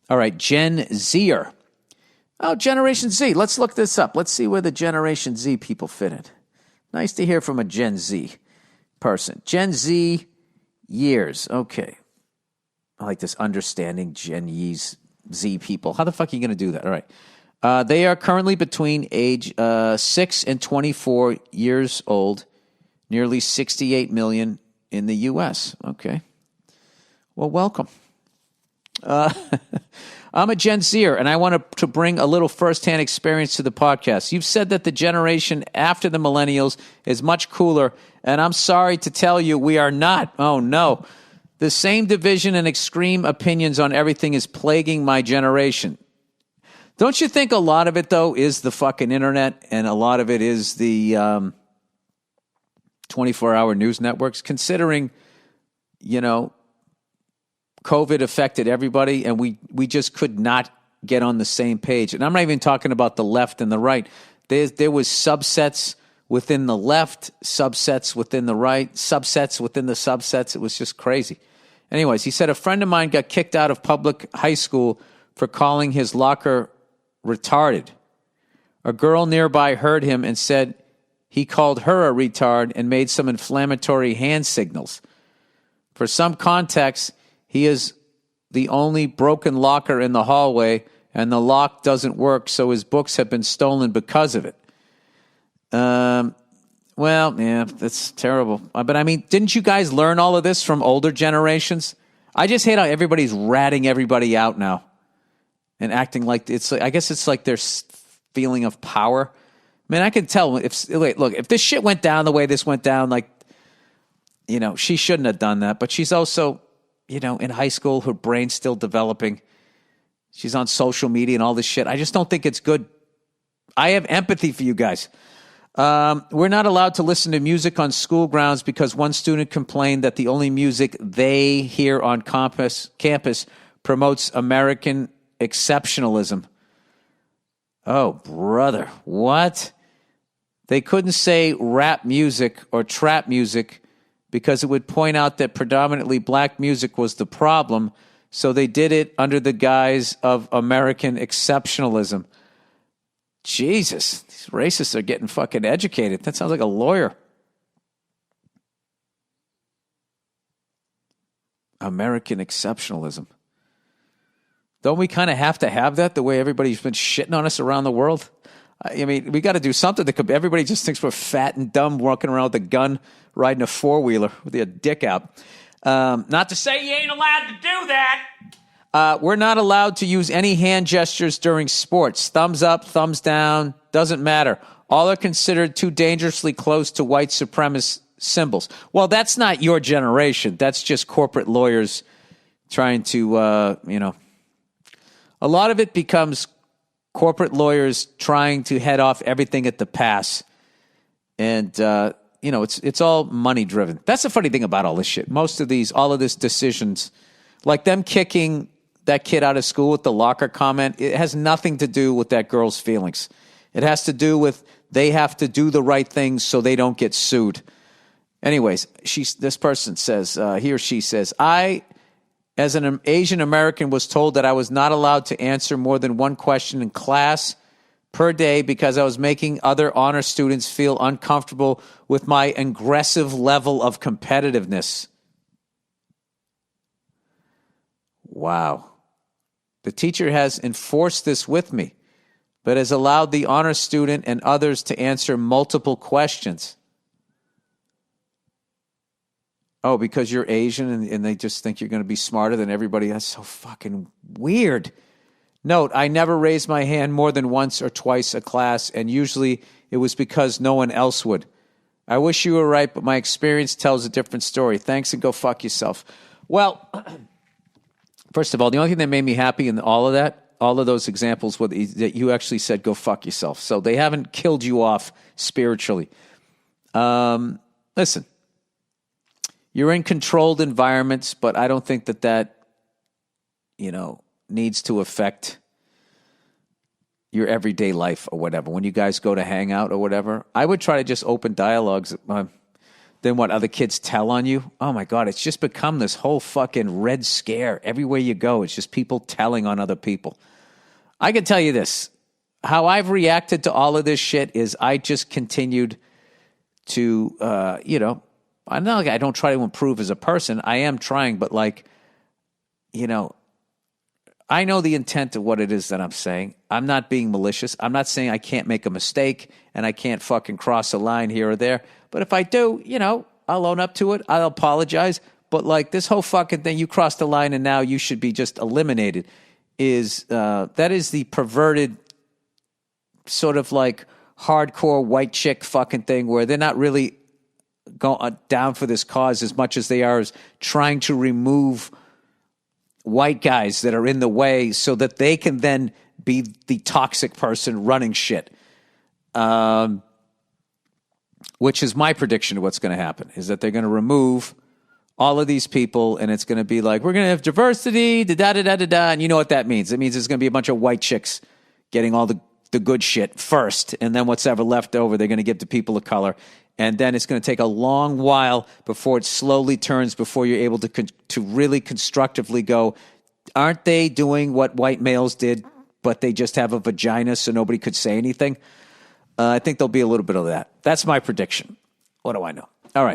All right, Gen Zer. Oh, Generation Z. Let's look this up. Let's see where the Generation Z people fit in. Nice to hear from a Gen Z person. Gen Z years. Okay. I like this understanding Gen Z people. How the fuck are you going to do that? All right. They are currently between age 6 and 24 years old. Nearly 68 million in the U.S. Okay. Well, welcome. I'm a Gen Zer, and I want to bring a little firsthand experience to the podcast. You've said that the generation after the millennials is much cooler, and I'm sorry to tell you we are not. Oh, no. The same division and extreme opinions on everything is plaguing my generation. Don't you think a lot of it, though, is the fucking internet, and a lot of it is the 24-hour news networks, considering, COVID affected everybody, and we just could not get on the same page. And I'm not even talking about the left and the right. There was subsets within the left, subsets within the right, subsets within the subsets. It was just crazy. Anyways, he said a friend of mine got kicked out of public high school for calling his locker retarded. A girl nearby heard him and said he called her a retard and made some inflammatory hand signals. For some context, he is the only broken locker in the hallway, and the lock doesn't work, so his books have been stolen because of it. Well, yeah, that's terrible. But I mean, didn't you guys learn all of this from older generations? I just hate how everybody's ratting everybody out now and acting like I guess it's like their feeling of power. I mean, I can tell if this shit went down the way this went down, she shouldn't have done that, but she's also, in high school, her brain's still developing. She's on social media and all this shit. I just don't think it's good. I have empathy for you guys. We're not allowed to listen to music on school grounds because one student complained that the only music they hear on campus promotes American exceptionalism. Oh, brother. What? They couldn't say rap music or trap music because it would point out that predominantly black music was the problem, so they did it under the guise of American exceptionalism. Jesus, these racists are getting fucking educated. That sounds like a lawyer. American exceptionalism. Don't we kind of have to have that the way everybody's been shitting on us around the world? I mean, we got to do something. Everybody just thinks we're fat and dumb walking around with a gun, riding a four-wheeler with your dick out. Not to say you ain't allowed to do that. We're not allowed to use any hand gestures during sports. Thumbs up, thumbs down, doesn't matter. All are considered too dangerously close to white supremacist symbols. Well, that's not your generation. That's just corporate lawyers trying to, a lot of it becomes corporate lawyers trying to head off everything at the pass. And, it's all money driven. That's the funny thing about all this shit. All of this decisions, like them kicking that kid out of school with the locker comment, it has nothing to do with that girl's feelings. It has to do with they have to do the right thing so they don't get sued. Anyways, this person says, he or she says, I, as an Asian American, was told that I was not allowed to answer more than one question in class per day because I was making other honor students feel uncomfortable with my aggressive level of competitiveness. Wow. The teacher has enforced this with me, but has allowed the honor student and others to answer multiple questions. Oh, because you're Asian and they just think you're going to be smarter than everybody. That's so fucking weird. Note, I never raised my hand more than once or twice a class, and usually it was because no one else would. I wish you were right, but my experience tells a different story. Thanks and go fuck yourself. Well, first of all, the only thing that made me happy in all of those examples, was that you actually said go fuck yourself. So they haven't killed you off spiritually. Listen. You're in controlled environments, but I don't think that needs to affect your everyday life or whatever. When you guys go to hang out or whatever, I would try to just open dialogues. than what other kids tell on you. Oh my God, it's just become this whole fucking red scare. Everywhere you go, it's just people telling on other people. I can tell you this. How I've reacted to all of this shit is I just continued to, I know I don't try to improve as a person. I am trying, but I know the intent of what it is that I'm saying. I'm not being malicious. I'm not saying I can't make a mistake and I can't fucking cross a line here or there. But if I do, I'll own up to it. I'll apologize. But this whole fucking thing, you crossed the line and now you should be just eliminated, that is the perverted sort of hardcore white chick fucking thing where they're not really going down for this cause as much as they are as trying to remove white guys that are in the way so that they can then be the toxic person running shit. Which is my prediction of what's going to happen, is that they're going to remove all of these people and it's going to be we're going to have diversity, da-da-da-da-da, and you know what that means. It means there's going to be a bunch of white chicks getting all the good shit first, and then what's ever left over, they're going to give to people of color. And then it's going to take a long while before it slowly turns, before you're able to really constructively go, aren't they doing what white males did, but they just have a vagina so nobody could say anything? I think there'll be a little bit of that. That's my prediction. What do I know? All right.